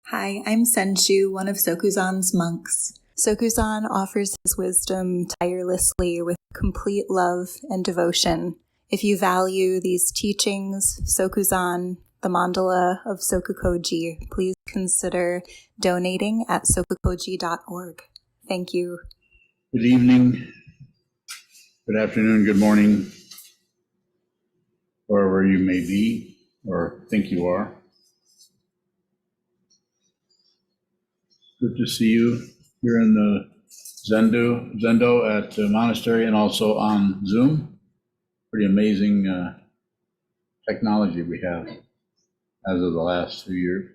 Hi, I'm Senshu, one of Sokuzan's monks. Sokuzan offers his wisdom tirelessly with complete love and devotion. If you value these teachings, Sokuzan, the mandala of Sokukoji, please consider donating at sokukoji.org. Thank you. Good evening, good afternoon, good morning, wherever you may be or think you are. Good to see you here in the Zendo at the monastery and also on Zoom. Pretty amazing technology we have as of the last 2 years.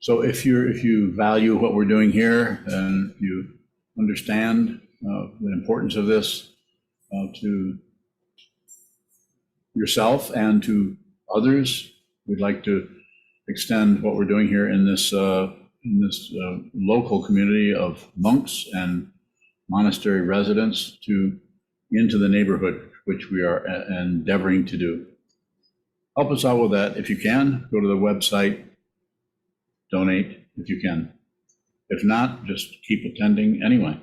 So if you value what we're doing here and you understand the importance of this to yourself and to others, we'd like to extend what we're doing here in this local community of monks and monastery residents into the neighborhood, which we are endeavoring to do. Help us out with that if you can. Go to the website, donate if you can. If not, just keep attending anyway.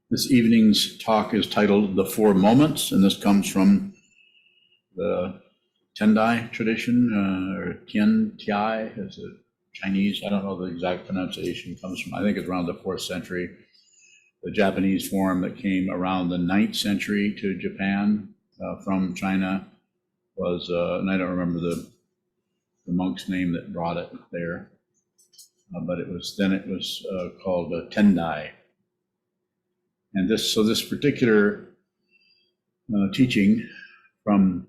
This evening's talk is titled The Four Moments, and this comes from the Tendai tradition, or Tiantai, is it Chinese? I don't know the exact pronunciation. It comes from, I think it's around the 4th century. The Japanese form that came around the 9th century to Japan from China was, and I don't remember the monk's name that brought it there, but it was called Tendai. And this particular teaching from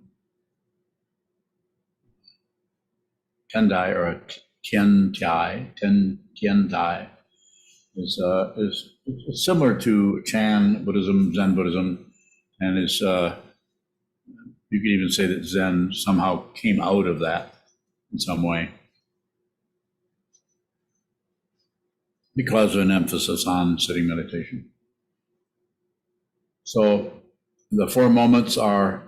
Tendai or Tiantai is similar to Chan Buddhism, Zen Buddhism, and is you could even say that Zen somehow came out of that in some way because of an emphasis on sitting meditation. So the 4 moments are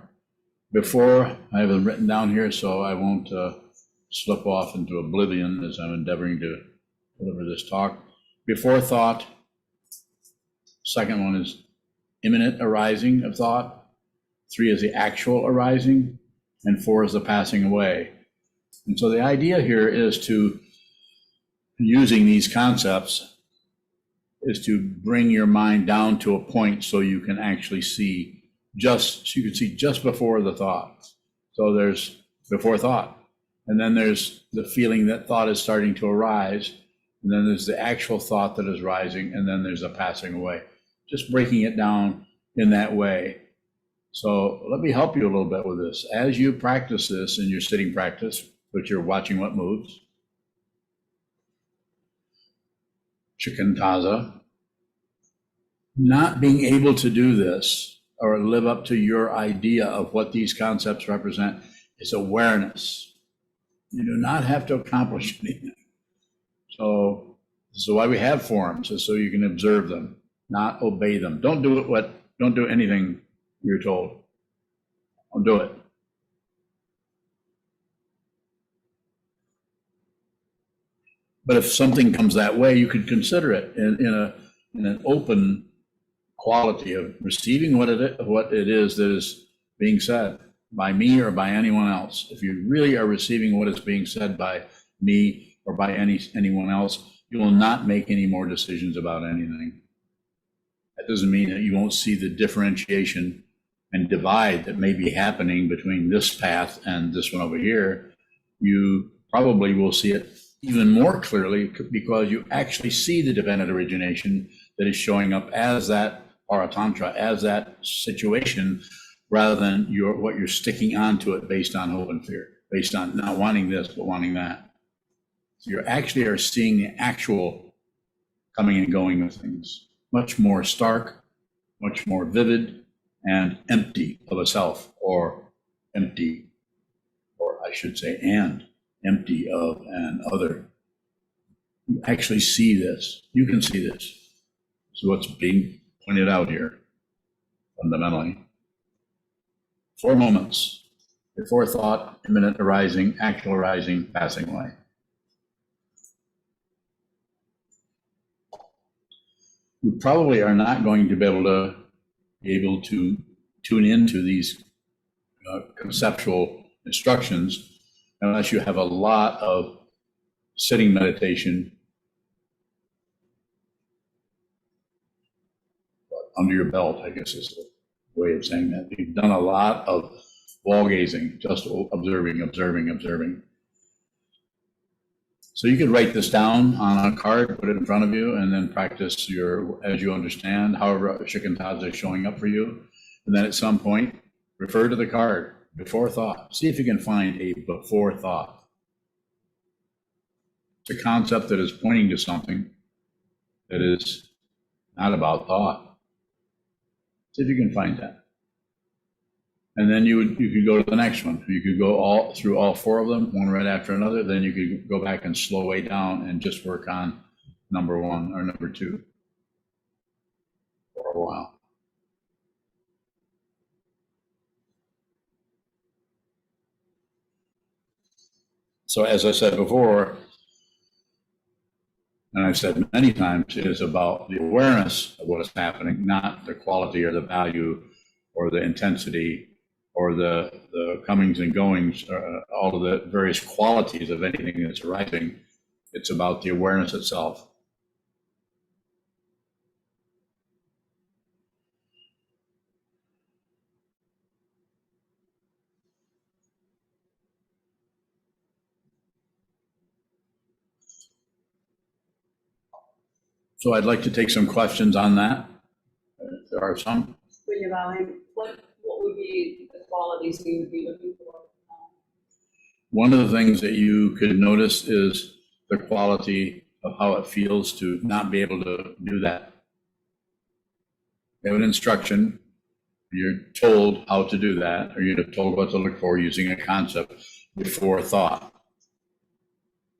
before. I have them written down here, so I won't slip off into oblivion as I'm endeavoring to deliver this talk. Before thought. Second one is immanent arising of thought. 3 is the actual arising, and 4 is the passing away. And so the idea here is to, using these concepts, is to bring your mind down to a point so you can actually see just before the thought. So there's before thought, and then there's the feeling that thought is starting to arise, and then there's the actual thought that is rising, and then there's a passing away. Just breaking it down in that way. So let me help you a little bit with this. As you practice this in your sitting practice, which you're watching what moves, Shikantaza, not being able to do this or live up to your idea of what these concepts represent is awareness. You do not have to accomplish anything. So this is why we have forms, is so you can observe them, not obey them. Don't do anything you're told. Don't do it. But if something comes that way, you could consider it in an open quality of receiving what it is that is being said by me or by anyone else. If you really are receiving what is being said by me or by anyone else, you will not make any more decisions about anything. That doesn't mean that you won't see the differentiation and divide that may be happening between this path and this one over here. You probably will see it even more clearly because you actually see the dependent origination that is showing up as that paratantra, as that situation, rather than what you're sticking onto it based on hope and fear, based on not wanting this but wanting that. So you actually are seeing the actual coming and going of things, much more stark, much more vivid, and empty of a self, or empty, or I should say, and empty of an other. You actually see this. You can see this. So what's being pointed out here, fundamentally. 4 moments. Before thought, immanent arising, actual arising, passing away. You probably are not going to be able to tune into these conceptual instructions unless you have a lot of sitting meditation under your belt, I guess is the way of saying that. You've done a lot of wall gazing, just observing, observing, observing. So you could write this down on a card, put it in front of you, and then practice as you understand, however shikantaza is showing up for you. And then at some point, refer to the card, before thought. See if you can find a before thought. It's a concept that is pointing to something that is not about thought. See if you can find that. And then you could go to the next one. You could go through all 4 of them, one right after another. Then you could go back and slow way down and just work on number 1 or number 2 for a while. So as I said before, and I've said many times, it is about the awareness of what is happening, not the quality or the value or the intensity or the comings and goings, all of the various qualities of anything that's arising. It's about the awareness itself. So I'd like to take some questions on that, if there are some. What would be the qualities we would be looking for? One of the things that you could notice is the quality of how it feels to not be able to do that. You have an instruction, you're told how to do that, or you're told what to look for using a concept before thought.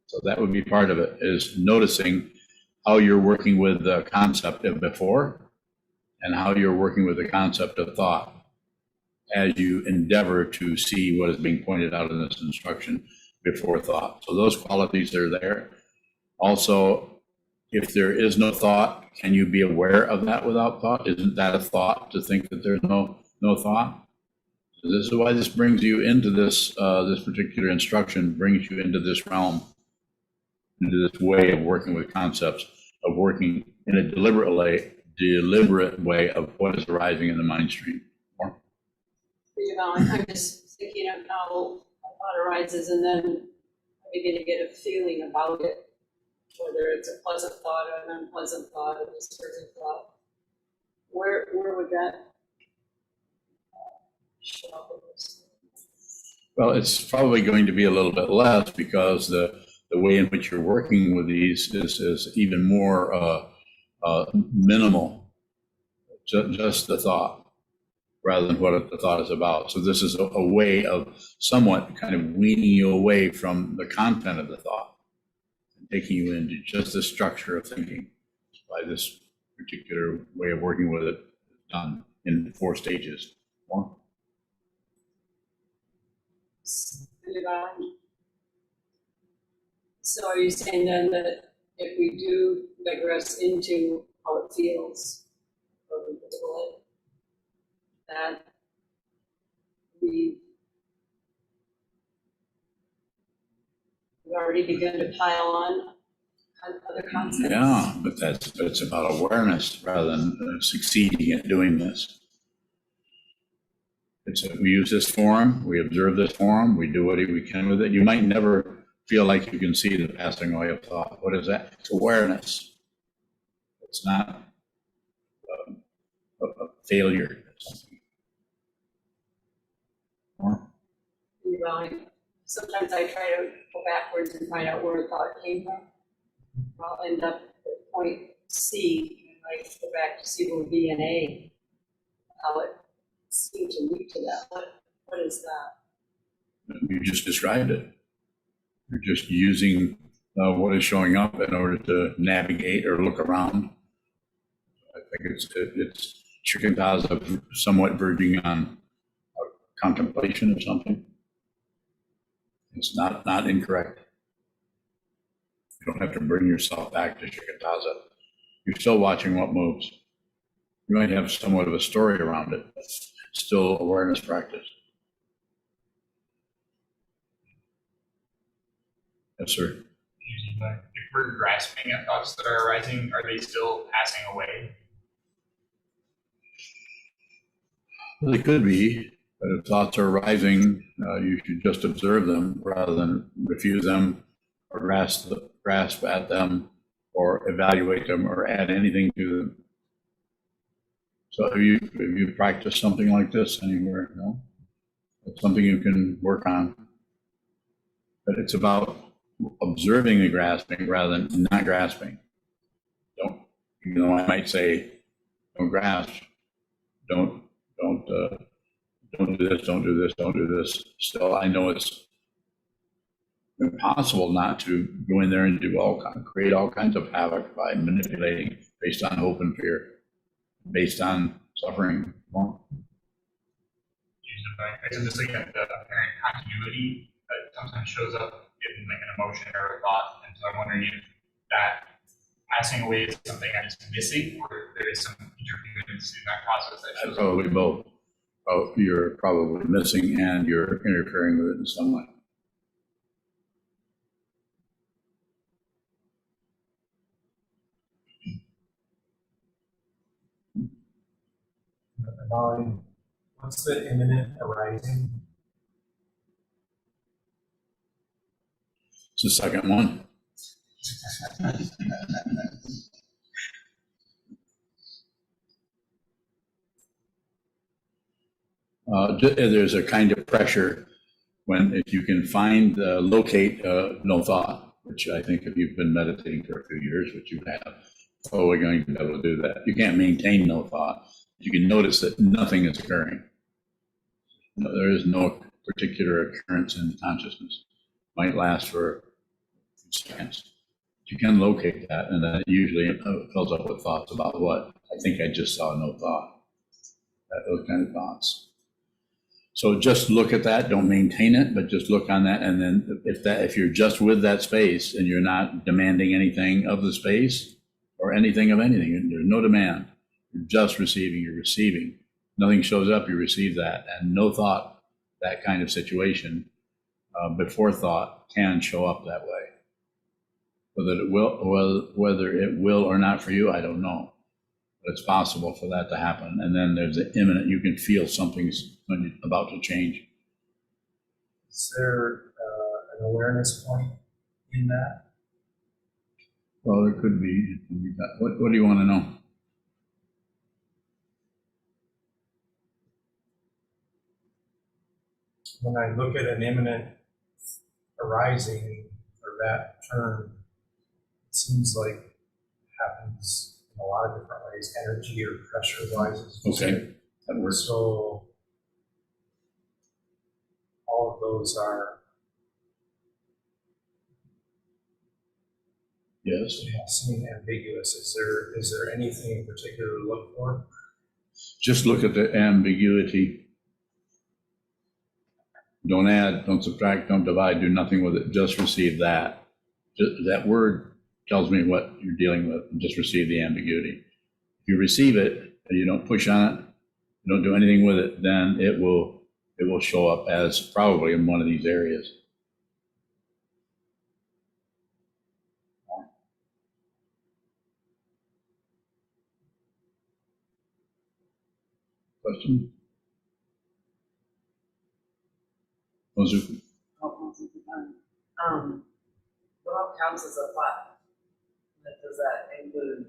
So that would be part of it, is noticing how you're working with the concept of before and how you're working with the concept of thought as you endeavor to see what is being pointed out in this instruction before thought. So those qualities are there. Also, if there is no thought, can you be aware of that without thought? Isn't that a thought to think that there's no thought? So this is why this brings you into this, this particular instruction brings you into this realm, into this way of working with concepts, of working in a deliberate way of what is arising in the mind stream. I'm just thinking of how a thought arises and then I begin to get a feeling about it, whether it's a pleasant thought or an unpleasant thought or a discursive thought. Where would that show up in this? Well, it's probably going to be a little bit less because the way in which you're working with these is even more minimal, just the thought, rather than what the thought is about. So this is a way of somewhat kind of weaning you away from the content of the thought and taking you into just the structure of thinking by this particular way of working with it, done in 4 stages. More? So are you saying then that if we do digress into how it feels, or we feel it, that we've already begun to pile on other concepts? Yeah, but it's about awareness rather than succeeding at doing this. We use this form, we observe this form, we do what we can with it. You might never feel like you can see the passing away of thought. What is that? It's awareness. It's not a failure. Sometimes I try to go backwards and find out where a thought came from. I'll end up at point C, and I go back to see where B and A, how it seemed to lead to that. What is that? You just described it. You're just using what is showing up in order to navigate or look around. I think it's Shikantaza somewhat verging on contemplation or something. It's not incorrect. You don't have to bring yourself back to Shikantaza. You're still watching what moves. You might have somewhat of a story around it, but still awareness practice. Yes, sir. If we're grasping at thoughts that are arising, are they still passing away? Well, they could be, but if thoughts are arising, you should just observe them rather than refuse them or grasp at them or evaluate them or add anything to them. So have you practiced something like this anywhere? No? It's something you can work on. But it's about observing the grasping rather than not grasping. Even though I might say, don't grasp, don't do this, don't do this, don't do this. Still, I know it's impossible not to go in there and create all kinds of havoc by manipulating based on hope and fear, based on suffering. Isn't this like the apparent continuity that sometimes shows up in like an emotion or a thought? And so I'm wondering if that passing away is something I'm just missing, or if there is some interference in that process that shows up. Probably both. You're probably missing and you're interfering with it in some way. What's the immanent arising? It's the second one. There's a kind of pressure if you can locate no thought, which I think if you've been meditating for a few years, which you have, we're going to be able to do that. You can't maintain no thought. You can notice that nothing is occurring. There is no particular occurrence in consciousness. It might last for a few seconds. You can locate that, and that usually fills up with thoughts about what? I think I just saw no thought. Those kind of thoughts. So just look at that. Don't maintain it, but just look on that. And then if you're just with that space and you're not demanding anything of the space or anything of anything, there's no demand. You're just receiving. You're receiving. Nothing shows up. You receive that, and no thought. That kind of situation before thought can show up that way. Whether it will or not for you, I don't know. But it's possible for that to happen. And then there's the imminent, you can feel something's about to change. Is there an awareness point in that? Well, there could be. What do you want to know? When I look at an immanent arising, or that term, it seems like it happens in a lot of different ways, energy or pressure wise. Okay, that works. So all of those are, Yes. seem ambiguous. Is there anything in particular to look for? Just look at the ambiguity. Don't add, don't subtract, don't divide, do nothing with it. Just receive that. That word tells me what you're dealing with. Just receive the ambiguity. If you receive it and you don't push on it, you don't do anything with it, then it will show up as probably in one of these areas. Question? What counts as a thought? Like, does that include an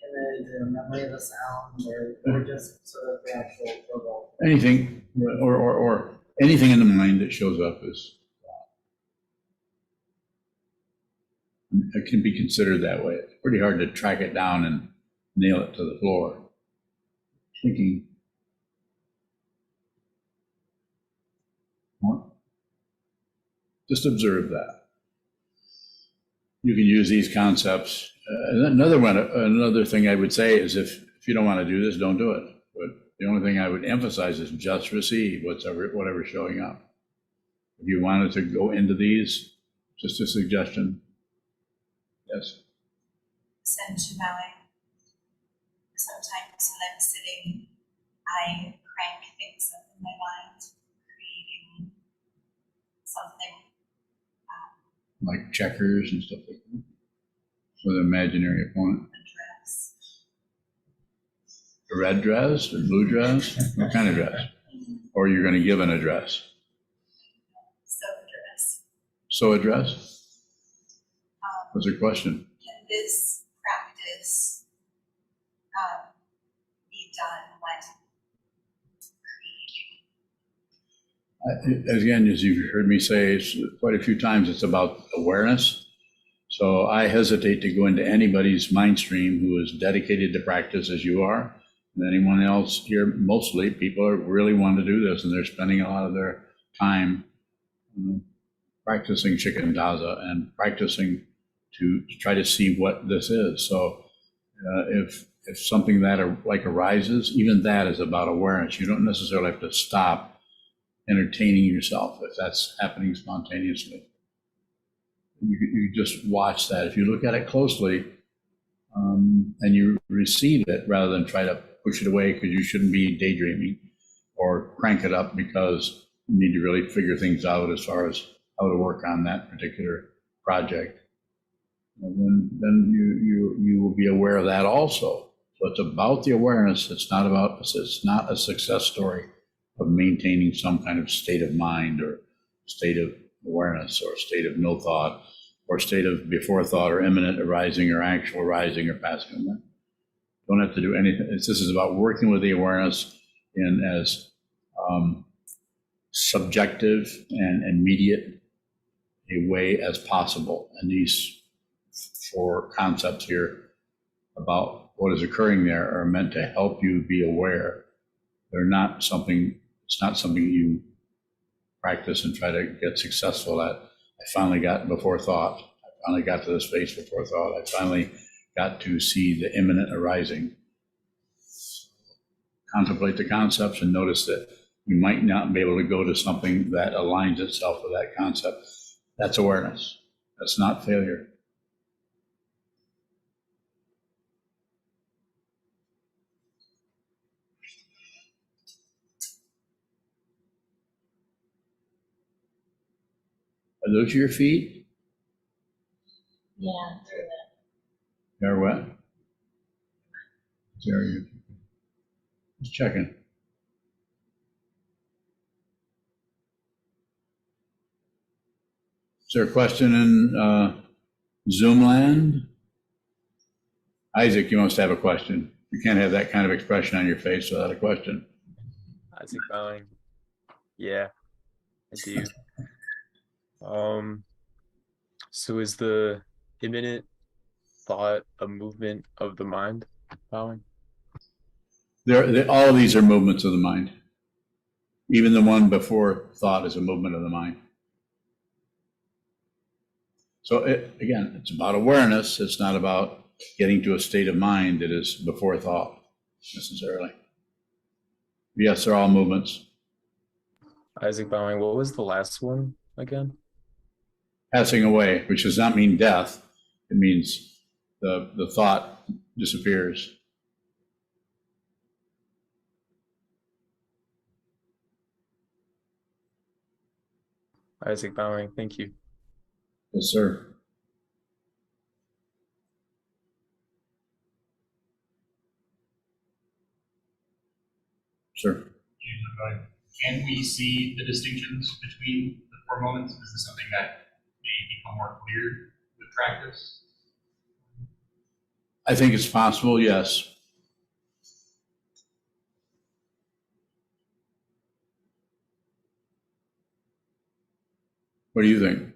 image or a memory of a sound, or just sort of the actual verbal? Anything, or anything in the mind that shows up as thought. It can be considered that way. It's pretty hard to track it down and nail it to the floor. Thinking. Just observe that. you can use these concepts. Another thing I would say is if you don't want to do this, don't do it. But the only thing I would emphasize is just receive whatever's showing up. If you wanted to go into these, just a suggestion. Yes. Zen Buddhism. Sometimes when I'm sitting, I crank things up in my mind, creating something. Like checkers and stuff like that, with an imaginary opponent. A dress. A red dress, a blue dress, what kind of dress? Or you're going to give an address? So a dress? What's your question? Can this practice be done when creating? Again, as you've heard me say quite a few times, it's about awareness. So I hesitate to go into anybody's mind stream who is dedicated to practice as you are, and anyone else here. Mostly people are really want to do this, and they're spending a lot of their time practicing Shikantaza and practicing to try to see what this is. So if something that like arises, even that is about awareness. You don't necessarily have to stop entertaining yourself if that's happening spontaneously. You just watch that. If you look at it closely and you receive it rather than try to push it away because you shouldn't be daydreaming, or crank it up because you need to really figure things out as far as how to work on that particular project, and then you will be aware of that also. So it's about the awareness. It's not a success story of maintaining some kind of state of mind or state of awareness or state of no thought or state of before thought or immanent arising or actual arising or passing away. Don't have to do anything. This is about working with the awareness in as subjective and immediate a way as possible. And these 4 concepts here about what is occurring there are meant to help you be aware. They're not something, it's not something you practice and try to get successful at. I finally got before thought. I finally got to the space before thought. I finally got to see the immanent arising. Contemplate the concepts and notice that you might not be able to go to something that aligns itself with that concept. That's awareness. That's not failure. Are those your feet? Yeah, through that. They're what? There you. Just checking. Is there a question in Zoom land? Isaac, you must have a question. You can't have that kind of expression on your face without a question. Isaac bowing. Yeah, I do. So is the immanent thought a movement of the mind, bowing? All of these are movements of the mind. Even the one before thought is a movement of the mind. So again, it's about awareness. It's not about getting to a state of mind that is before thought necessarily. Yes, they're all movements. Isaac bowing. What was the last one again? Passing away, which does not mean death. It means the thought disappears. Isaac bowing. Thank you. Yes, sir. Sure. Can we see the distinctions between the 4 moments? Is this something that may become more clear with practice? I think it's possible, yes. What do you think?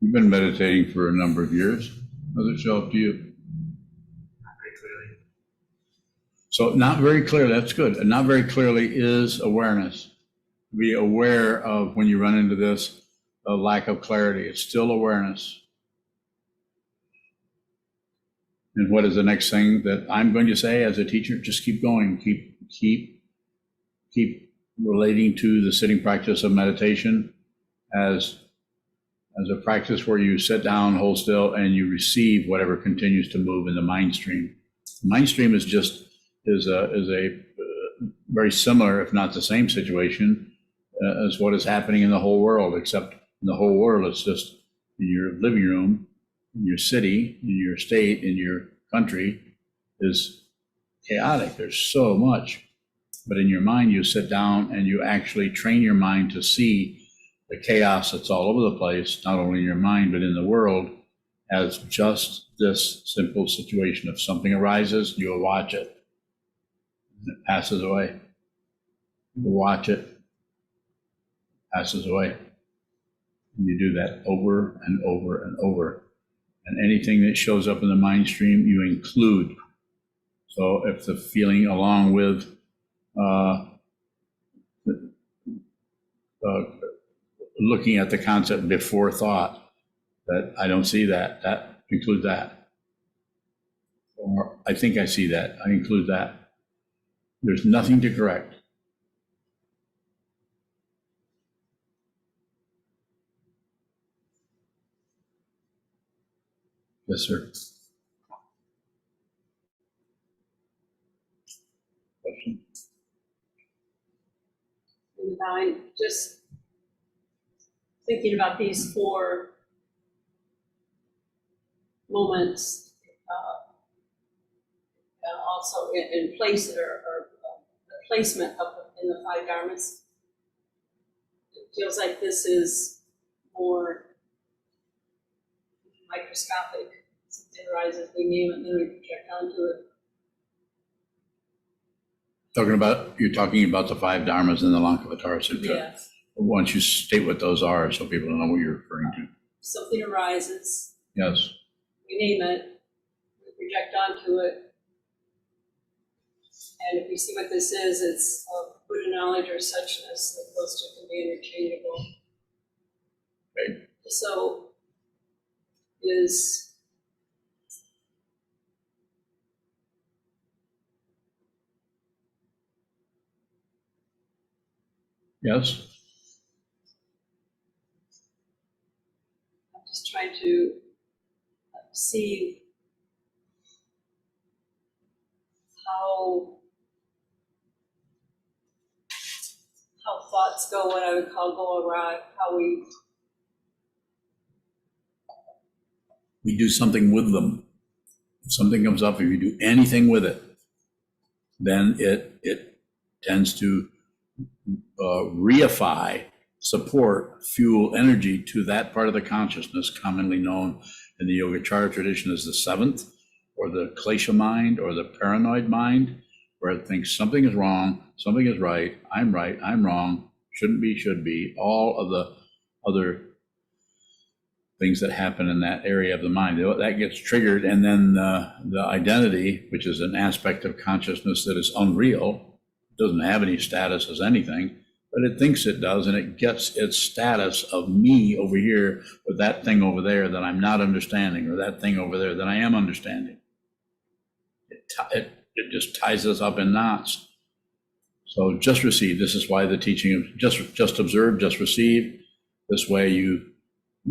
You've been meditating for a number of years. How does it show up to you? Not very clearly. So not very clear, that's good. And not very clearly is awareness. Be aware of when you run into this, the lack of clarity. It's still awareness. And what is the next thing that I'm going to say as a teacher? Just keep going. Keep relating to the sitting practice of meditation as a practice where you sit down, hold still, and you receive whatever continues to move in the mind stream. The mind stream is a very similar, if not the same situation as what is happening in the whole world, except in the whole world, it's just in your living room, in your city, in your state, in your country is chaotic. There's so much. But in your mind, you sit down and you actually train your mind to see the chaos that's all over the place, not only in your mind, but in the world, as just this simple situation. If something arises, you'll watch it. And it passes away. You watch it, passes away. And you do that over and over and over. And anything that shows up in the mind stream, you include. So if the feeling along with looking at the concept before thought, that I don't see that, include that. Or I think I see that, I include that. There's nothing to correct. Yes, sir. Question? And I'm just thinking about these 4 moments, also in place or the placement of in the 5 dharmas. It feels like this is more microscopic. Something arises, we name it, and then we project onto it. You're talking about the 5 dharmas in the Lankavatara Sutra. Yes. Why don't you state what those are so people know what you're referring to? Something arises. Yes. We name it, we project onto it, and if we see what this is, it's Buddha knowledge or suchness, that those two can be interchangeable. Okay. So is Yes. I'm just trying to see how thoughts go, what I would call go awry, how we do something with them. If something comes up, if you do anything with it, then it tends to reify, support, fuel, energy to that part of the consciousness commonly known in the Yogacara tradition as the 7th, or the klesha mind, or the paranoid mind, where it thinks something is wrong, something is right, I'm wrong, shouldn't be, should be, all of the other things that happen in that area of the mind. That gets triggered, and then the identity, which is an aspect of consciousness that is unreal, doesn't have any status as anything, but it thinks it does, and it gets its status of me over here with that thing over there that I'm not understanding, or that thing over there that I am understanding. It just ties us up in knots. So just receive. This is why the teaching of just observe, just receive. This way you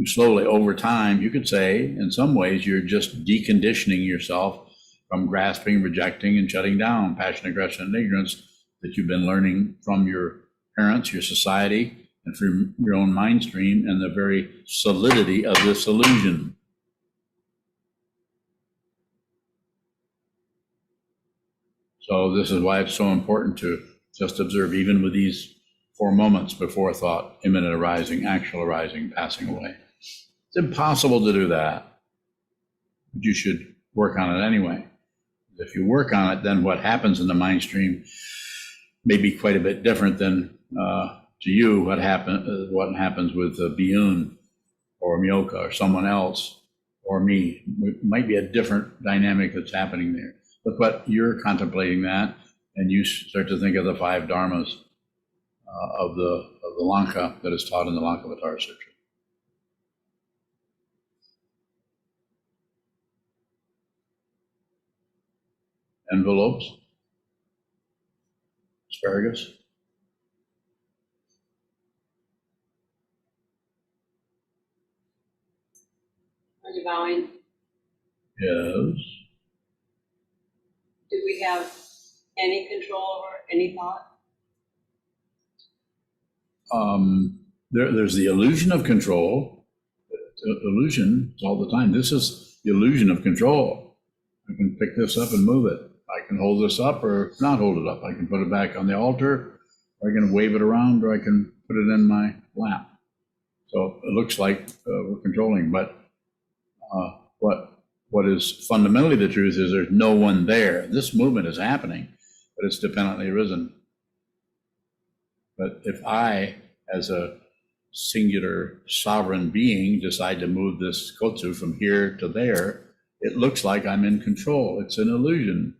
slowly, over time, you could say, in some ways, you're just deconditioning yourself from grasping, rejecting, and shutting down passion, aggression, and ignorance that you've been learning from your parents, your society, and from your own mind stream, and the very solidity of this illusion. So this is why it's so important to just observe, even with these 4 moments before thought, immanent arising, actual arising, passing away. It's impossible to do that, but you should work on it anyway. If you work on it, then what happens in the mind stream may be quite a bit different than to you what happens with Biyun or Myoka or someone else or me. It might be a different dynamic that's happening there. But you're contemplating that, and you start to think of the 5 dharmas of the Lanka that is taught in the Lankavatara Sutra. envelopes, asparagus. Are you bowing? Yes. Do we have any control over any thought? There's the illusion of control. Illusion all the time. This is the illusion of control. I can pick this up and move it. I can hold this up or not hold it up. I can put it back on the altar, or I can wave it around, or I can put it in my lap. So it looks like we're controlling, but what is fundamentally the truth is there's no one there. This movement is happening, but it's dependently arisen. But if I, as a singular sovereign being, decide to move this kotsu from here to there, it looks like I'm in control. It's an illusion.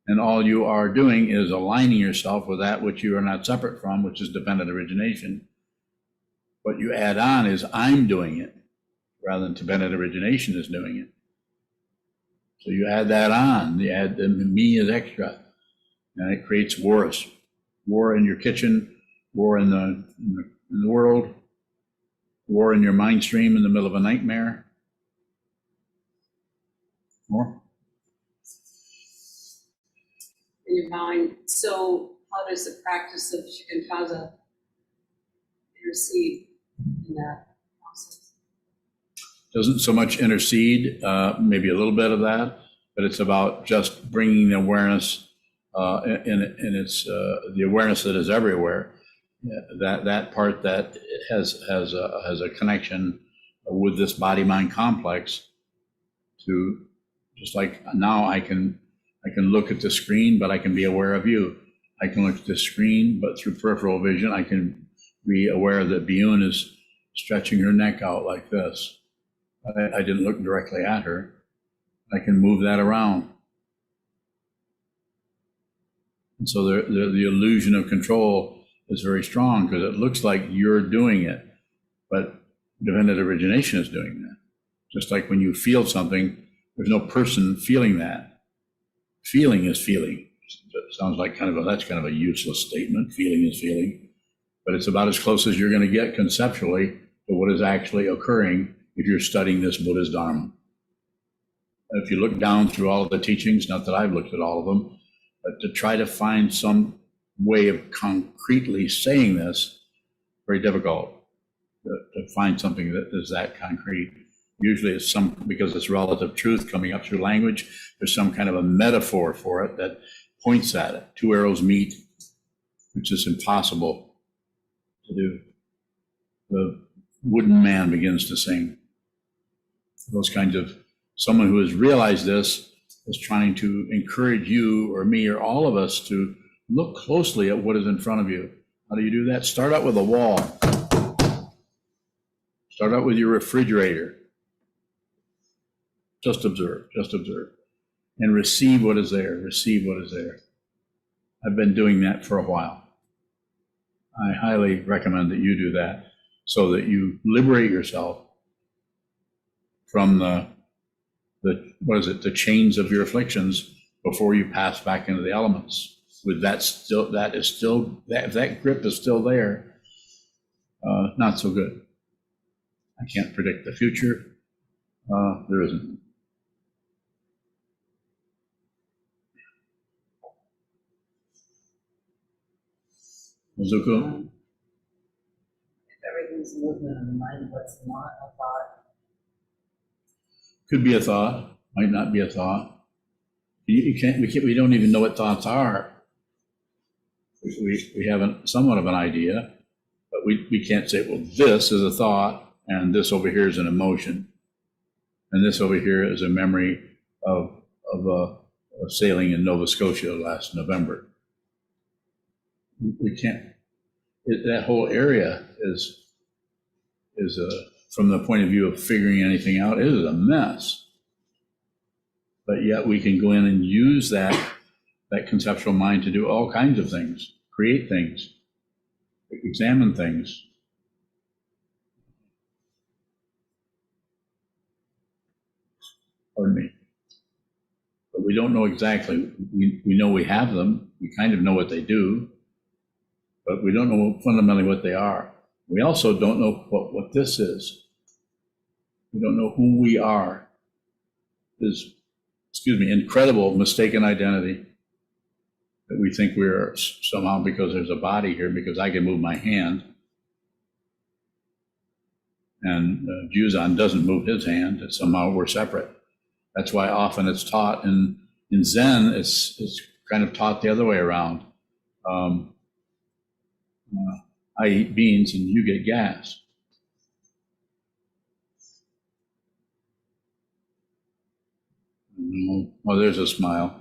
And all you are doing is aligning yourself with that which you are not separate from, which is dependent origination. What you add on is I'm doing it, rather than dependent origination is doing it. So you add that on, you add the me is extra, and it creates wars. War in your kitchen, war in the world, war in your mind stream in the middle of a nightmare. More? In your mind. So how does the practice of shikantaza intercede in that process? Doesn't so much intercede, maybe a little bit of that, but it's about just bringing the awareness in its the awareness that is everywhere. That part that has a connection with this body-mind complex. To just like now, I can look at the screen, but I can be aware of you. I can look at the screen, but through peripheral vision, I can be aware that Biyun is stretching her neck out like this. I didn't look directly at her. I can move that around. And so the illusion of control is very strong because it looks like you're doing it, but dependent origination is doing that. Just like when you feel something, there's no person feeling that. Feeling is feeling. It sounds like that's kind of a useless statement. Feeling is feeling, but it's about as close as you're going to get conceptually to what is actually occurring if you're studying this Buddha's Dharma. If you look down through all of the teachings, not that I've looked at all of them, but to try to find some way of concretely saying this, very difficult to find something that is that concrete. Usually it's because it's relative truth coming up through language, there's some kind of a metaphor for it that points at it. Two arrows meet, which is impossible to do. The wooden man begins to sing. Those kinds of, someone who has realized this is trying to encourage you or me or all of us to look closely at what is in front of you. How do you do that? Start out with a wall. Start out with your refrigerator. Just observe, and receive what is there, receive what is there. I've been doing that for a while. I highly recommend that you do that so that you liberate yourself from the chains of your afflictions before you pass back into the elements. With that if that grip is still there, not so good. I can't predict the future. There isn't. Mizuko? If everything's movement in the mind, what's not a thought? Could be a thought, might not be a thought. We don't even know what thoughts are. We have somewhat of an idea, but we can't say, well, this is a thought, and this over here is an emotion, and this over here is a memory of sailing in Nova Scotia last November. We can't. That whole area is from the point of view of figuring anything out, it is a mess. But yet we can go in and use that conceptual mind to do all kinds of things, create things, examine things. Pardon me. But we don't know exactly. We know we have them. We kind of know what they do, but we don't know fundamentally what they are. We also don't know what this is. We don't know who we are. This, incredible mistaken identity that we think we're somehow because there's a body here, because I can move my hand. And Sokuzan doesn't move his hand, that somehow we're separate. That's why often it's taught in Zen, it's kind of taught the other way around. I eat beans and you get gas. Oh, there's a smile.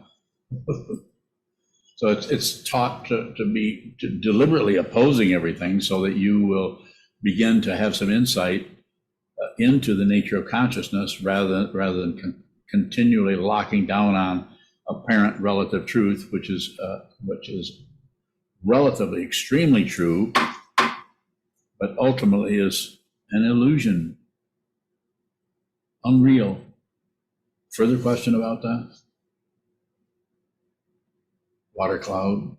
So it's taught to deliberately opposing everything so that you will begin to have some insight into the nature of consciousness rather than continually locking down on apparent relative truth, which is relatively extremely true, but ultimately is an illusion, unreal. Further question about that? Water cloud.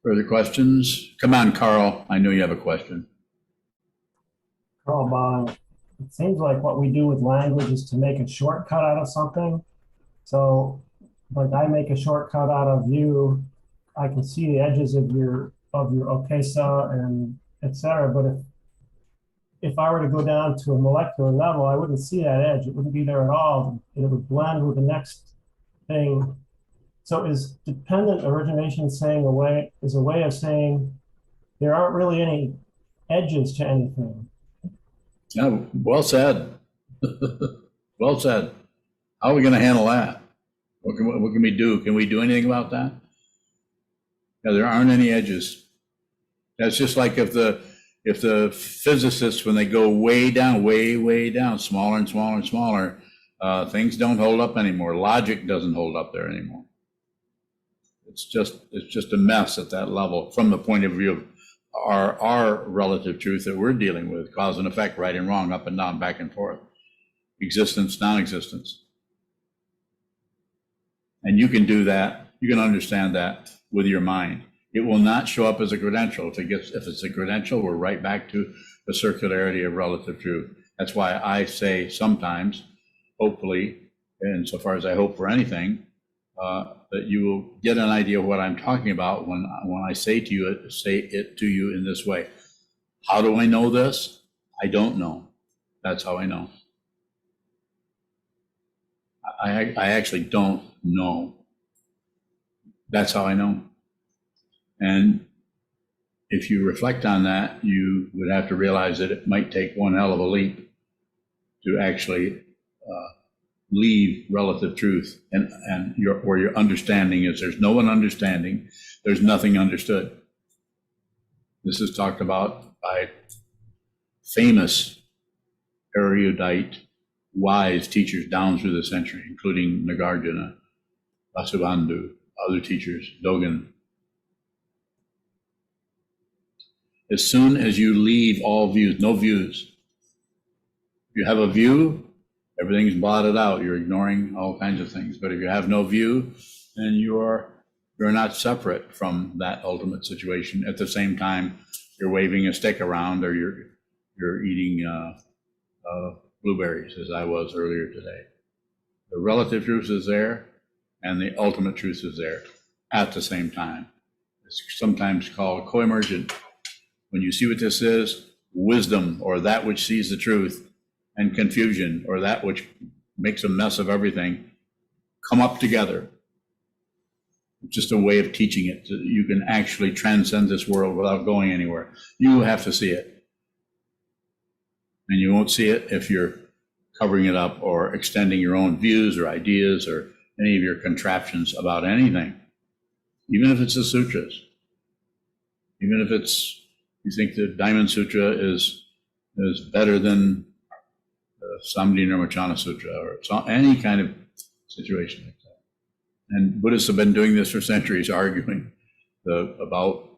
Further questions? Come on, Carl. I know you have a question. Carl Bond, it seems like what we do with language is to make a shortcut out of something. So, like I make a shortcut out of you, I can see the edges of your okesa and etc. But if I were to go down to a molecular level, I wouldn't see that edge. It wouldn't be there at all. It would blend with the next thing. So is dependent origination saying a way of saying there aren't really any edges to anything? Yeah, well said. Well said. How are we going to handle that? What can we do? Can we do anything about that? Yeah, there aren't any edges. That's just like if the physicists, when they go way down, smaller and smaller and smaller, things don't hold up anymore. Logic doesn't hold up there anymore. It's just a mess at that level from the point of view of our relative truth that we're dealing with, cause and effect, right and wrong, up and down, back and forth, existence, non-existence. And you can do that, you can understand that with your mind. It will not show up as a credential. If it's a credential, we're right back to the circularity of relative truth. That's why I say sometimes, hopefully, insofar as I hope for anything, that you will get an idea of what I'm talking about when I say it to you in this way. How do I know this? I don't know. That's how I know. I actually don't know. That's how I know. And if you reflect on that, you would have to realize that it might take one hell of a leap to actually leave relative truth and where your understanding is. There's no one understanding. There's nothing understood. This is talked about by famous erudite, wise teachers down through the century, including Nagarjuna, Vasubandhu, other teachers, Dogen. As soon as you leave all views, no views. If you have a view, everything's blotted out. You're ignoring all kinds of things. But if you have no view, then you're not separate from that ultimate situation. At the same time, you're waving a stick around, or you're eating blueberries, as I was earlier today. The relative truth is there, and the ultimate truth is there at the same time. It's sometimes called co-emergent. When you see what this is, wisdom, or that which sees the truth, and confusion, or that which makes a mess of everything, come up together. It's just a way of teaching it. So that you can actually transcend this world without going anywhere. You have to see it. And you won't see it if you're covering it up or extending your own views or ideas or any of your contraptions about anything. Even if it's the sutras. Even if you think the Diamond Sutra is better than Samdhi Nirmachana Sutra, or any kind of situation like that. And Buddhists have been doing this for centuries, arguing about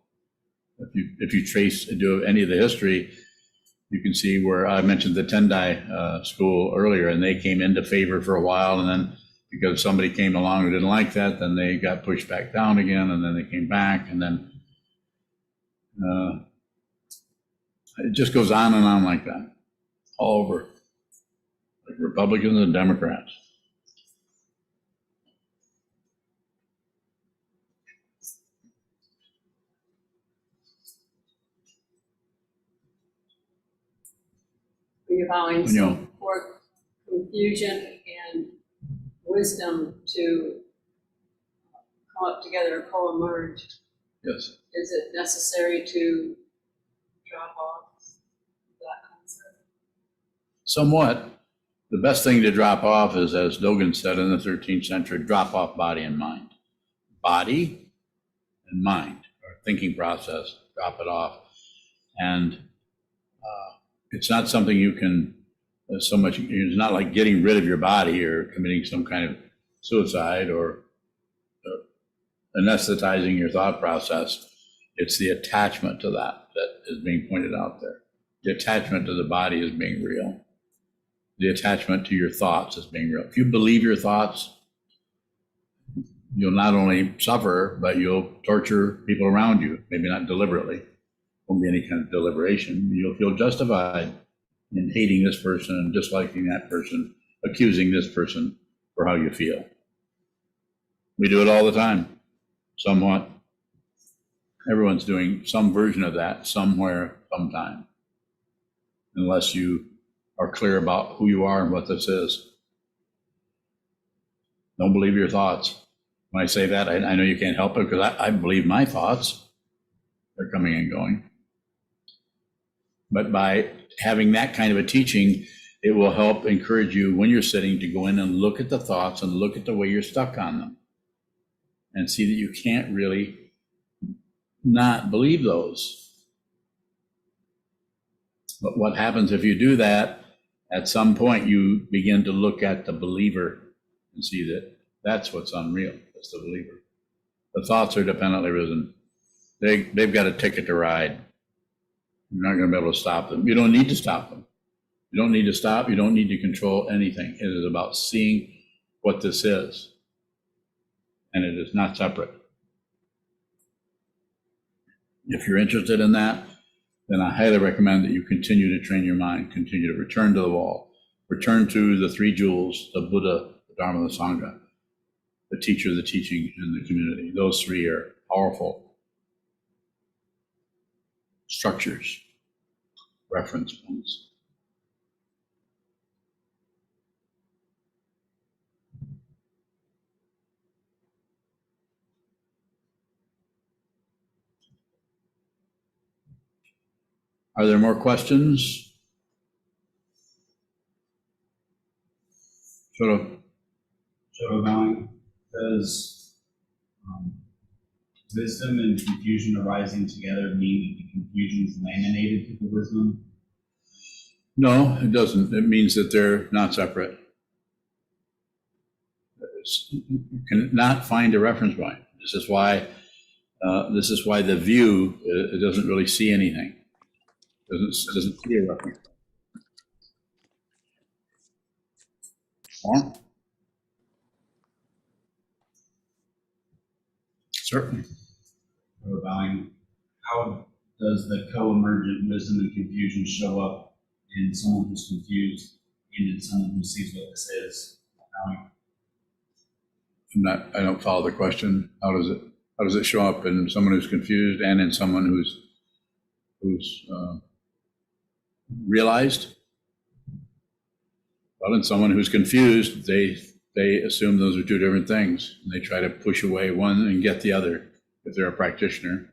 If you do any of the history, you can see where I mentioned the Tendai school earlier, and they came into favor for a while, and then because somebody came along who didn't like that, then they got pushed back down again, and then they came back, and then it just goes on and on like that, all over, like Republicans and Democrats. You're allowing You know. some for confusion and wisdom to come up together, co-emerge. Yes. Is it necessary to drop off that concept? Somewhat. The best thing to drop off is, as Dogen said in the 13th century, drop off body and mind. Body and mind, or thinking process, drop it off. And it's not something you can, so much, it's not like getting rid of your body or committing some kind of suicide or anesthetizing your thought process. It's the attachment to that is being pointed out there. The attachment to the body is being real. The attachment to your thoughts is being real. If you believe your thoughts, you'll not only suffer, but you'll torture people around you, maybe not deliberately. Won't be any kind of deliberation. You'll feel justified in hating this person and disliking that person, accusing this person for how you feel. We do it all the time, somewhat. Everyone's doing some version of that somewhere, sometime, unless you are clear about who you are and what this is. Don't believe your thoughts. When I say that, I know you can't help it because I believe my thoughts. They're coming and going. But by having that kind of a teaching, it will help encourage you when you're sitting to go in and look at the thoughts and look at the way you're stuck on them and see that you can't really not believe those. But what happens if you do that, at some point you begin to look at the believer and see that that's what's unreal. It's the believer. The thoughts are dependently risen. They've got a ticket to ride. You're not going to be able to stop them. You don't need to stop them. You don't need to stop. You don't need to control anything. It is about seeing what this is. And it is not separate. If you're interested in that, then I highly recommend that you continue to train your mind, continue to return to the wall, return to the three jewels, the Buddha, the Dharma, the Sangha, the teacher, the teaching, and the community. Those three are powerful structures, reference points. Are there more questions? Shorobang, does wisdom and confusion arising together mean that the confusion is emanated to the wisdom? No, it doesn't. It means that they're not separate. You cannot find a reference point. This is why the view, it doesn't really see anything. It doesn't see a reference point. Certainly. Bowing, how does the co-emergent wisdom and confusion show up in someone who's confused and in someone who sees what this is? I don't follow the question. How does it show up in someone who's confused and in someone who's realized? Well, in someone who's confused, they assume those are two different things, and they try to push away one and get the other. If they're a practitioner,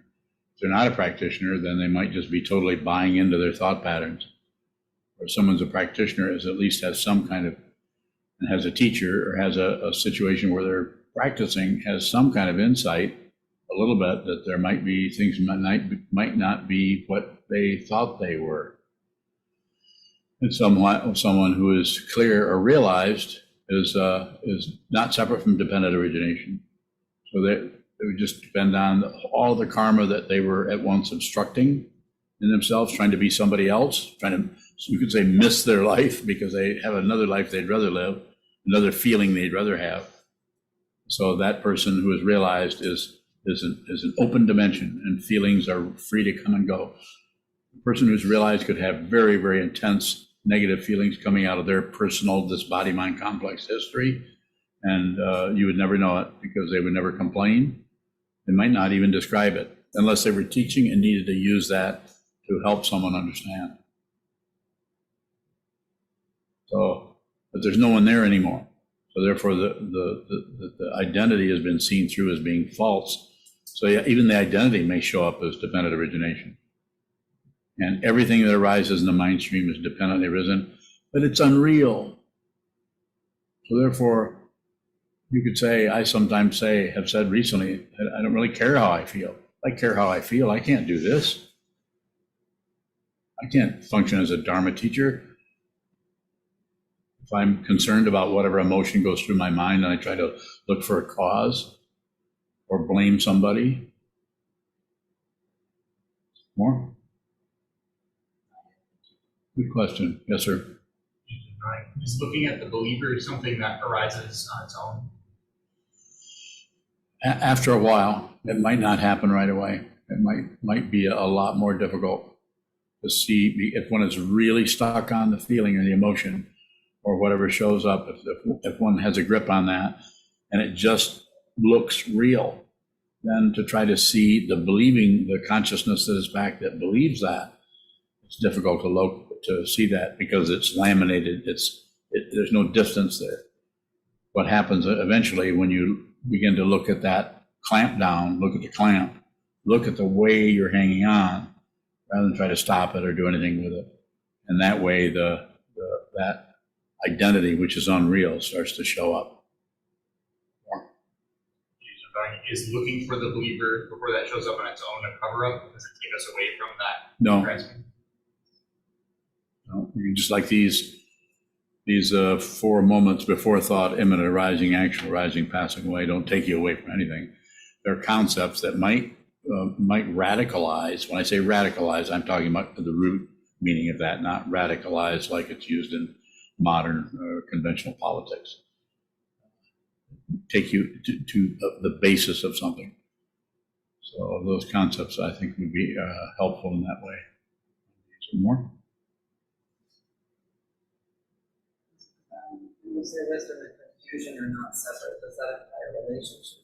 if they're not a practitioner, then they might just be totally buying into their thought patterns. Or if someone's a practitioner, is at least has some kind of, and has a teacher or has a situation where they're practicing, has some kind of insight, a little bit, that there might be things might not be what they thought they were. And someone who is clear or realized is not separate from dependent origination. So It would just depend on all the karma that they were at once obstructing in themselves, trying to be somebody else, trying to, you could say, miss their life because they have another life they'd rather live, another feeling they'd rather have. So that person who is realized is an open dimension, and feelings are free to come and go. The person who's realized could have very, very intense negative feelings coming out of their personal, this body-mind complex history, and you would never know it because they would never complain. They might not even describe it unless they were teaching and needed to use that to help someone understand. So, but there's no one there anymore. So therefore, the identity has been seen through as being false. So yeah, even the identity may show up as dependent origination. And everything that arises in the mind stream is dependently arisen, but it's unreal. So therefore, you could say, I sometimes say, have said recently, I don't really care how I feel. I care how I feel. I can't do this. I can't function as a Dharma teacher. If I'm concerned about whatever emotion goes through my mind and I try to look for a cause or blame somebody. More? Good question. Yes, sir. Is looking at the believer something that arises on its own? After a while, it might not happen right away. It might be a lot more difficult to see if one is really stuck on the feeling or the emotion or whatever shows up. If one has a grip on that and it just looks real, then to try to see the believing, the consciousness that is back that believes that, it's difficult to see that because it's laminated. There's no distance there. What happens eventually when you begin to look at that clamp down, look at the clamp, look at the way you're hanging on, rather than try to stop it or do anything with it. And that way, that identity, which is unreal, starts to show up. Is looking for the believer before that shows up on its own a cover up? Does it take us away from that? No. Grasping? No, just like these 4 moments before thought, immanent arising, actual arising, passing away, don't take you away from anything. They're concepts that might radicalize. When I say radicalize, I'm talking about the root meaning of that, not radicalize like it's used in modern conventional politics. Take you to the basis of something. So those concepts, I think, would be helpful in that way. Some more? When you say wisdom and confusion are not separate, does that imply a relationship?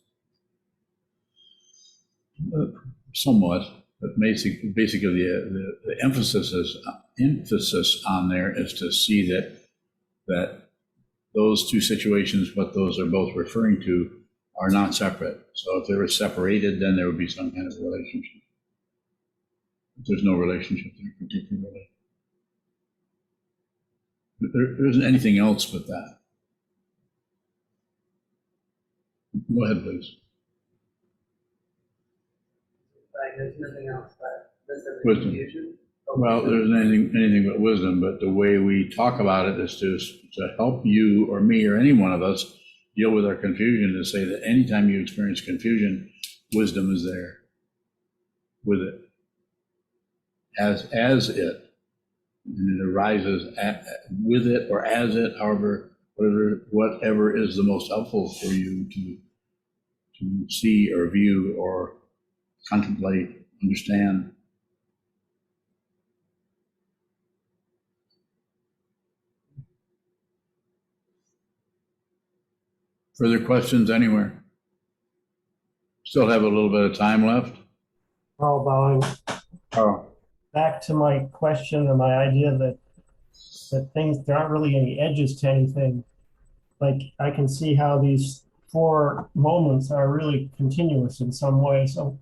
Somewhat, but basically the emphasis on there is to see that those two situations, what those are both referring to, are not separate. So if they were separated, then there would be some kind of relationship. But there's no relationship there particularly. But there isn't anything else but that. Go ahead, please. Like, there's nothing else but wisdom and Wisdom. confusion? Well, there's anything but wisdom, but the way we talk about it is to help you or me or any one of us deal with our confusion, to say that anytime you experience confusion, wisdom is there with it, as it, and it arises with it or as it, however, whatever is the most helpful for you to see or view or contemplate, understand. Further questions anywhere? Still have a little bit of time left. Carl bowing. Oh, Back to my question and my idea that things, there aren't really any edges to anything. Like, I can see how these 4 moments are really continuous in some way. So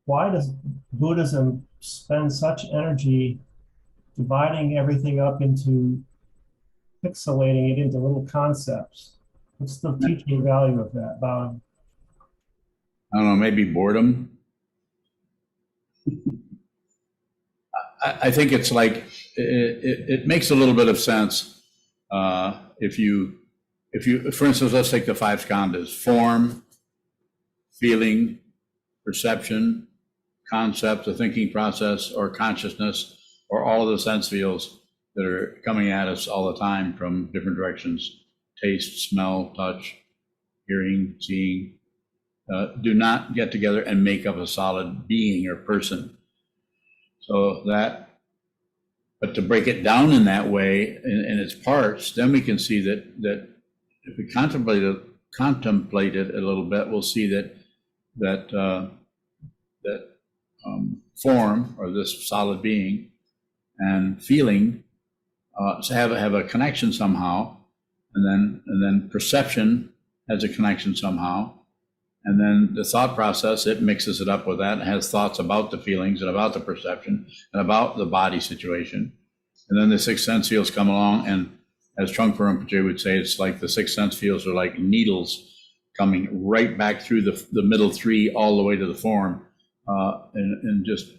why does Buddhism spend such energy dividing everything up into, pixelating it into little concepts? What's the teaching value of that? Bowing. I don't know, maybe boredom. I think it's like, it makes a little bit of sense. If you, for instance, let's take the 5 skandhas: form, feeling, perception, concept, the thinking process, or consciousness, or all of the sense fields that are coming at us all the time from different directions, taste, smell, touch, hearing, seeing, do not get together and make up a solid being or person. So that, but to break it down in that way, in its parts, then we can see that if we contemplate it a little bit, we'll see that form, or this solid being, and feeling have a connection somehow, and then perception has a connection somehow, and then the thought process, it mixes it up with that, and has thoughts about the feelings and about the perception and about the body situation, and then the six sense fields come along, and as Trungpa Rinpoche would say, it's like the six sense fields are like needles coming right back through the middle three all the way to the form, in just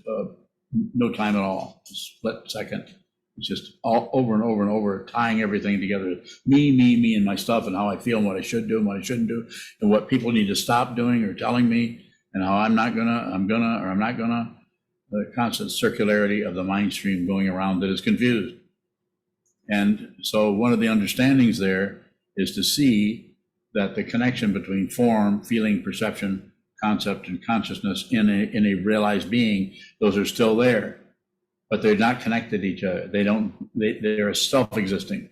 no time at all, a split second. It's just all over and over and over, tying everything together. Me, and my stuff, and how I feel, and what I should do, and what I shouldn't do, and what people need to stop doing or telling me, and how I'm not gonna, or I'm not gonna. The constant circularity of the mind stream going around that is confused. And so one of the understandings there is to see that the connection between form, feeling, perception, concept, and consciousness in a realized being, those are still there, but they're not connected to each other. They're self-existing.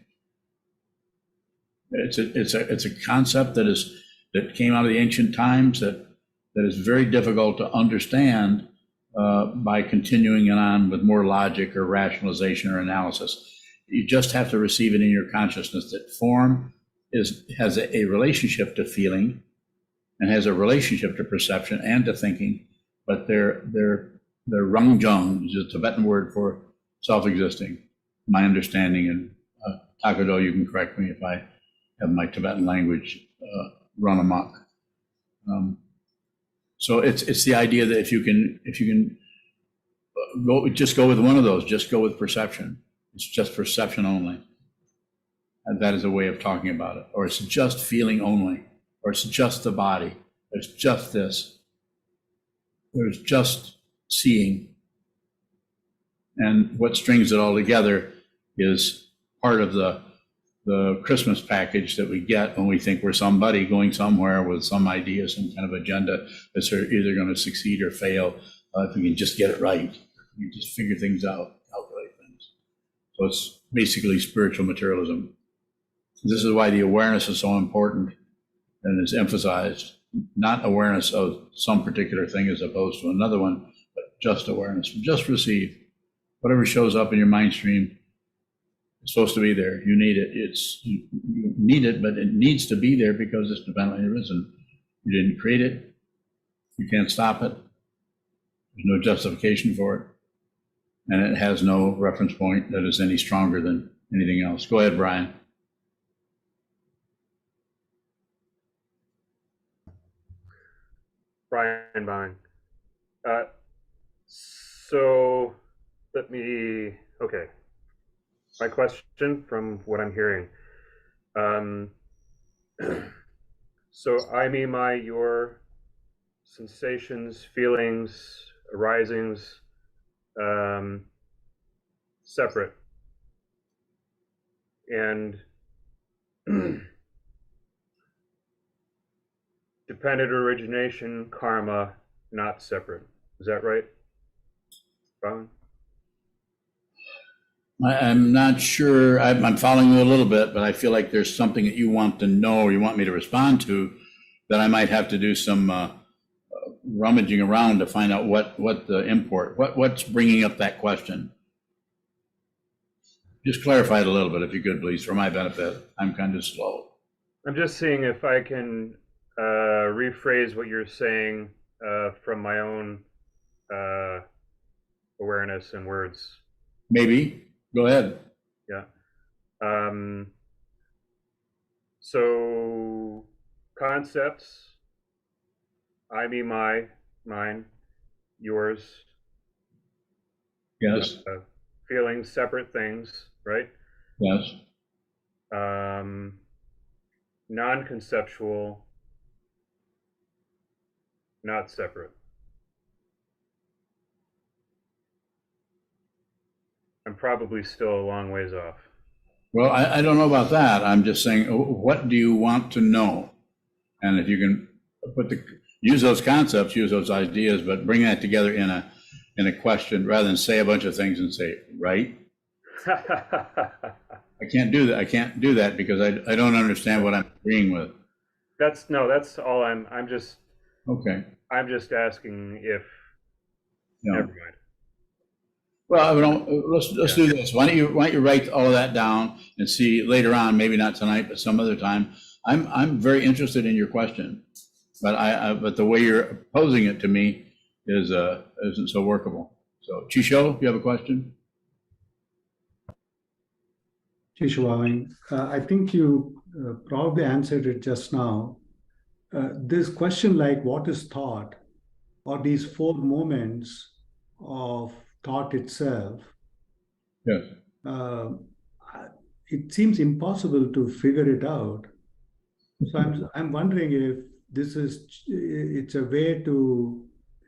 It's a concept that came out of the ancient times that is very difficult to understand by continuing it on with more logic or rationalization or analysis. You just have to receive it in your consciousness that form has a relationship to feeling, and has a relationship to perception and to thinking, but they're rangjung, is a Tibetan word for self-existing. My understanding, and Taekwondo, you can correct me if I have my Tibetan language run amok. So it's the idea that if you can go with one of those, just go with perception. It's just perception only. And that is a way of talking about it. Or it's just feeling only. Or it's just the body. There's just this. There's just seeing. And what strings it all together is part of the Christmas package that we get when we think we're somebody going somewhere with some idea, some kind of agenda that's either going to succeed or fail. If we can just get it right, we just figure things out, calculate things. So it's basically spiritual materialism. This is why the awareness is so important and is emphasized, not awareness of some particular thing as opposed to another one, but just awareness. Just receive. Whatever shows up in your mind stream, it's supposed to be there. You need it. You need it, but it needs to be there because it's divinely arisen. You didn't create it. You can't stop it. There's no justification for it. And it has no reference point that is any stronger than anything else. Go ahead, Brian. Brian Bine. So okay. My question from what I'm hearing. So I, me, my, your sensations, feelings, arisings, separate. And dependent origination, karma, not separate. Is that right, Brian? I'm not sure. I'm following you a little bit, but I feel like there's something that you want to know or you want me to respond to that I might have to do some rummaging around to find out what the import, what's bringing up that question. Just clarify it a little bit, if you could, please, for my benefit. I'm kind of slow. I'm just seeing if I can rephrase what you're saying from my own awareness and words. Maybe. Go ahead. Yeah. So concepts, I, me, my, mine, yours. Yes. Feelings, separate things, right? Yes. Non-conceptual, not separate. I'm probably still a long ways off. Well, I don't know about that. I'm just saying, what do you want to know? And if you can use those concepts, use those ideas, but bring that together in a question rather than say a bunch of things and say, right? I can't do that. I can't do that because I don't understand what I'm agreeing with. That's all I'm just Okay. I'm just asking if No. never mind. Well, let's do this. Why don't you write all of that down and see later on, maybe not tonight, but some other time. I'm very interested in your question, but but the way you're posing it to me isn't so workable. So, Chisho, you have a question? Chisho, I think you probably answered it just now. This question, like what is thought, or these four moments of thought itself, Yes. It seems impossible to figure it out. So I'm wondering if it's a way to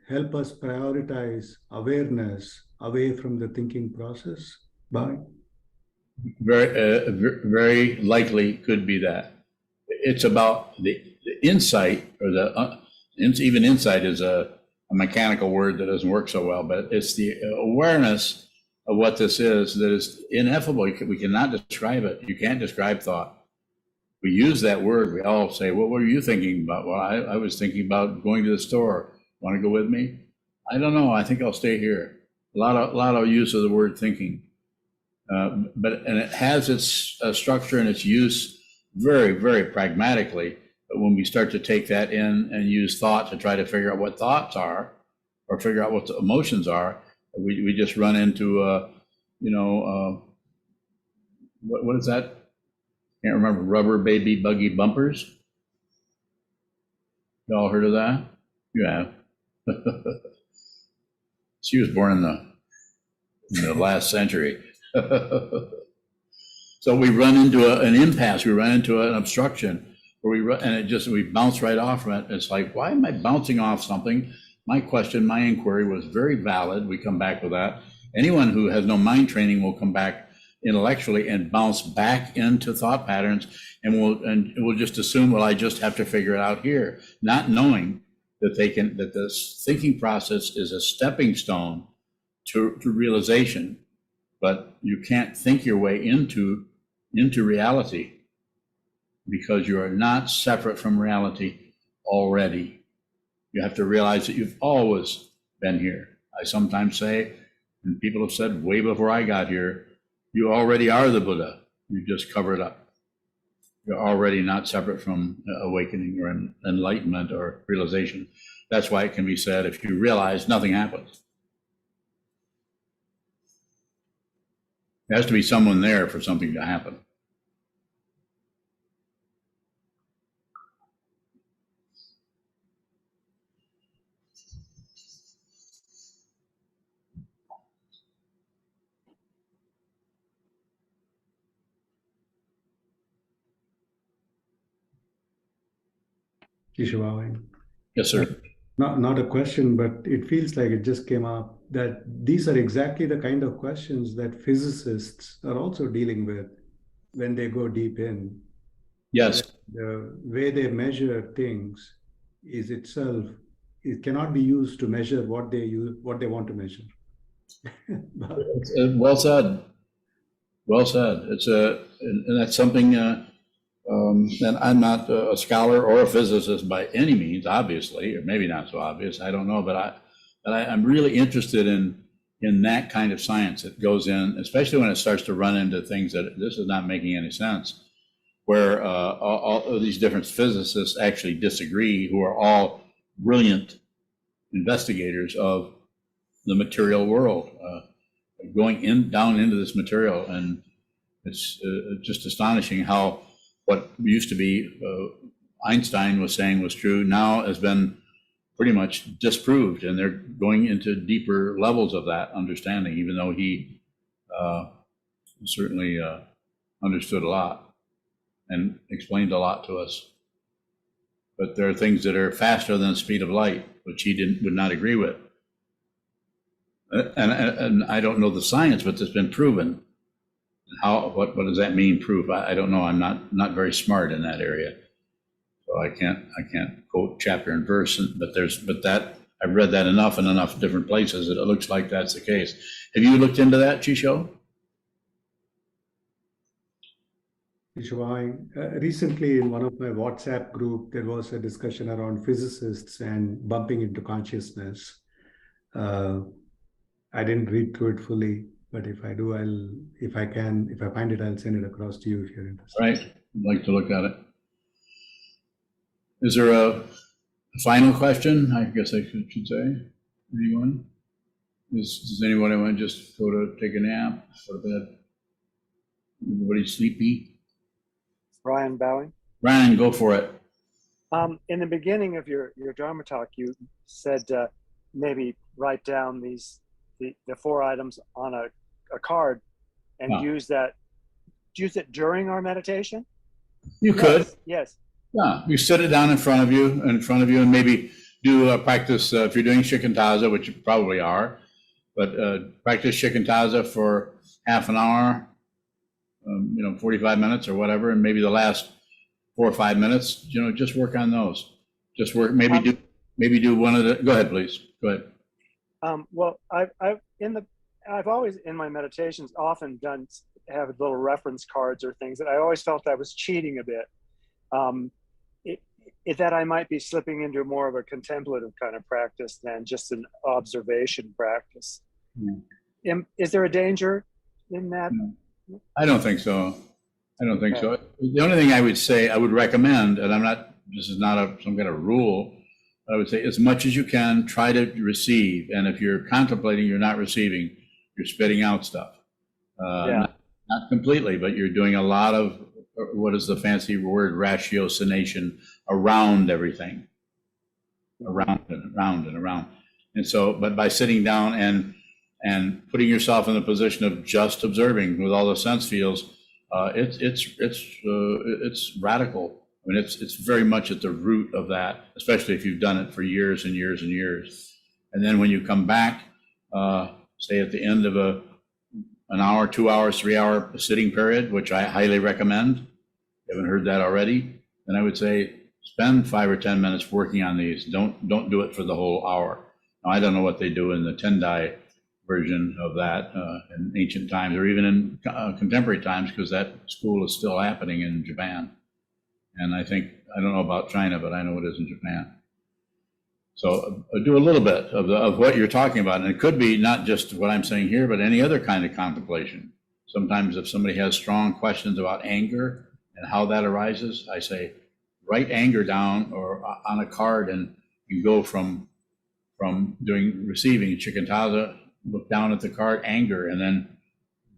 help us prioritize awareness away from the thinking process. Bye. Very likely could be that. It's about the insight, or even insight is a mechanical word that doesn't work so well, but it's the awareness of what this is that is ineffable. We cannot describe it. You can't describe thought. We use that word. We all say, well, what were you thinking about? Well, I was thinking about going to the store. Want to go with me? I don't know. I think I'll stay here. A lot of use of the word thinking. And it has its structure and its use very, very pragmatically. But when we start to take that in and use thought to try to figure out what thoughts are, or figure out what the emotions are, we just run into what is that? Can't remember. Rubber baby buggy bumpers. Y'all heard of that? You have. She was born in the last century. So we run into an impasse. We run into an obstruction where we bounce right off from it. It's like, why am I bouncing off something? My question, my inquiry was very valid. We come back with that. Anyone who has no mind training will come back intellectually and bounce back into thought patterns, and we'll just assume, well, I just have to figure it out here, not knowing that that this thinking process is a stepping stone to realization. But you can't think your way into reality, because you are not separate from reality already. You have to realize that you've always been here. I sometimes say, and people have said way before I got here, you already are the Buddha. You just cover it up. You're already not separate from awakening or enlightenment or realization. That's why it can be said, if you realize, nothing happens. There has to be someone there for something to happen. Chisho, Yes, sir. not a question, but it feels like it just came up that these are exactly the kind of questions that physicists are also dealing with when they go deep in. Yes. The way they measure things is itself, it cannot be used to measure what they want to measure. Well said. Well said. And that's something, and I'm not a scholar or a physicist by any means, obviously, or maybe not so obvious, I don't know, but I'm really interested in that kind of science that goes in, especially when it starts to run into things that this is not making any sense, where all of these different physicists actually disagree, who are all brilliant investigators of the material world, going down into this material. And it's just astonishing how what used to be Einstein was saying was true now has been pretty much disproved, and they're going into deeper levels of that understanding, even though he certainly understood a lot and explained a lot to us. but there are things that are faster than the speed of light, which he would not agree with. And I don't know the science, but it's been proven. What does that mean, proof? I don't know. I'm not very smart in that area, so I can't quote chapter and verse. But that I've read that enough in enough different places that it looks like that's the case. Have you looked into that, Chisho? Recently in one of my WhatsApp group, there was a discussion around physicists and bumping into consciousness. I didn't read through it fully, but if I do, if I find it, I'll send it across to you if you're interested. Right, I'd like to look at it. Is there a final question? I guess I should say. Anyone? Does anybody want to just go to take a nap, go to bed? Everybody sleepy? Brian bowing. Brian, go for it. In the beginning of your Dharma talk, you said maybe write down the 4 items on a card and use it during our meditation. You could. Yes. Yeah, you set it down in front of you, and maybe do a practice if you're doing shikantaza, which you probably are. But practice shikantaza for half an hour, 45 minutes or whatever, and maybe the last 4 or 5 minutes, just work on those. Just work. Maybe do one of the. Go ahead, please. Go ahead. Well, I've always in my meditations often have little reference cards or things that I always felt I was cheating a bit. That I might be slipping into more of a contemplative kind of practice than just an observation practice. Is there a danger in that? I don't think so. So. The only thing I would say, I would recommend, and this is not some kind of rule, I would say as much as you can, try to receive. And if you're contemplating, you're not receiving, you're spitting out stuff. Not completely, but you're doing a lot of, what is the fancy word, ratiocination around everything. Around and around and around. And so, but by sitting down and putting yourself in the position of just observing with all the sense fields, it's radical. I mean, it's very much at the root of that, especially if you've done it for years and years and years. And then when you come back, say at the end of an hour, 2 hours, 3 hour sitting period, which I highly recommend. If you haven't heard that already, then I would say spend 5 or 10 minutes working on these. Don't do it for the whole hour. Now, I don't know what they do in the Tendai version of that in ancient times, or even in contemporary times, because that school is still happening in Japan. And I don't know about China, but I know it is in Japan. So do a little bit of what you're talking about. And it could be not just what I'm saying here, but any other kind of contemplation. Sometimes if somebody has strong questions about anger and how that arises, I say, write anger down or on a card, and you go from receiving shikantaza, look down at the card, anger, and then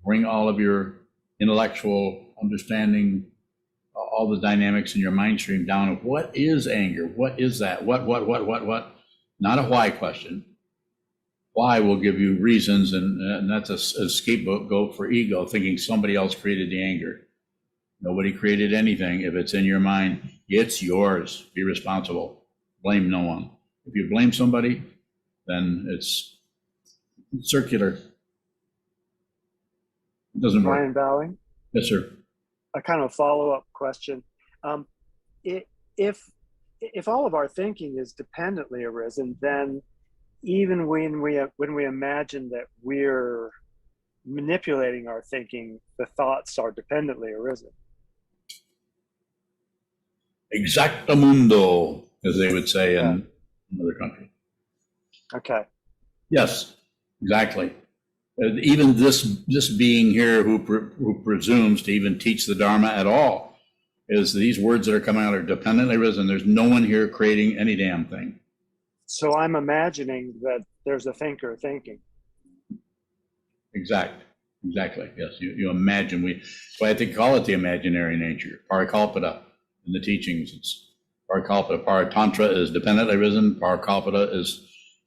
bring all of your intellectual understanding, all the dynamics in your mind stream down of what is anger? What is that? What? Not a why question. Why will give you reasons, and that's a scapegoat for ego, thinking somebody else created the anger. Nobody created anything. If it's in your mind, it's yours. Be responsible. Blame no one. If you blame somebody, then it's circular. It doesn't work. Brian bowing. Yes, sir. A kind of follow-up question. If all of our thinking is dependently arisen, then even when we imagine that we're manipulating our thinking, the thoughts are dependently arisen. Exactamundo, as they would say in another country. Okay. Yes, exactly. Even this being here who presumes to even teach the Dharma at all, is these words that are coming out are dependently risen. There's no one here creating any damn thing. So I'm imagining that there's a thinker thinking. Exactly. Yes, you imagine. That's why I think call it the imaginary nature. Parikalpita in the teachings. It's Parikalpita. Paratantra is dependently risen. Parikalpita is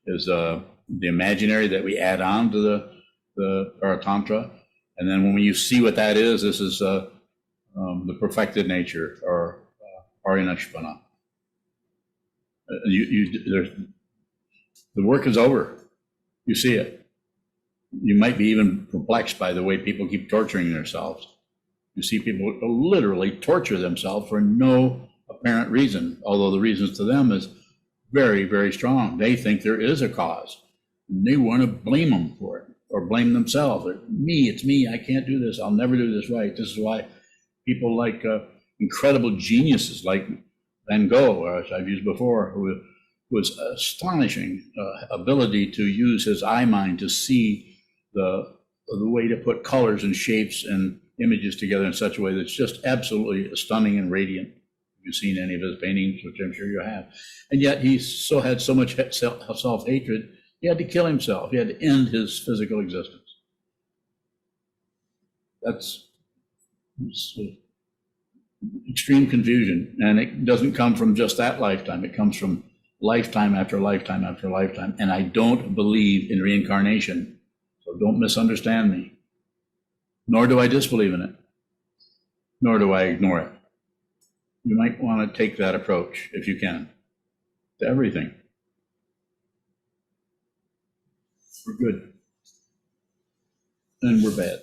the imaginary that we add on to the Paratantra. And then when you see what that is, this is the perfected nature, or Parinashpana. The work is over. You see it. You might be even perplexed by the way people keep torturing themselves. You see people literally torture themselves for no apparent reason, although the reasons to them is very, very strong. They think there is a cause, and they want to blame them for it, or blame themselves. It's me, I can't do this, I'll never do this right. This is why people like incredible geniuses like Van Gogh, as I've used before, who was astonishing ability to use his eye mind to see the way to put colors and shapes and images together in such a way that's just absolutely stunning and radiant. If you've seen any of his paintings, which I'm sure you have. And yet he had so much self-hatred, he had to kill himself. He had to end his physical existence. That's extreme confusion. And it doesn't come from just that lifetime. It comes from lifetime after lifetime after lifetime. And I don't believe in reincarnation. So don't misunderstand me. Nor do I disbelieve in it. Nor do I ignore it. You might want to take that approach, if you can, to everything. We're good. And we're bad.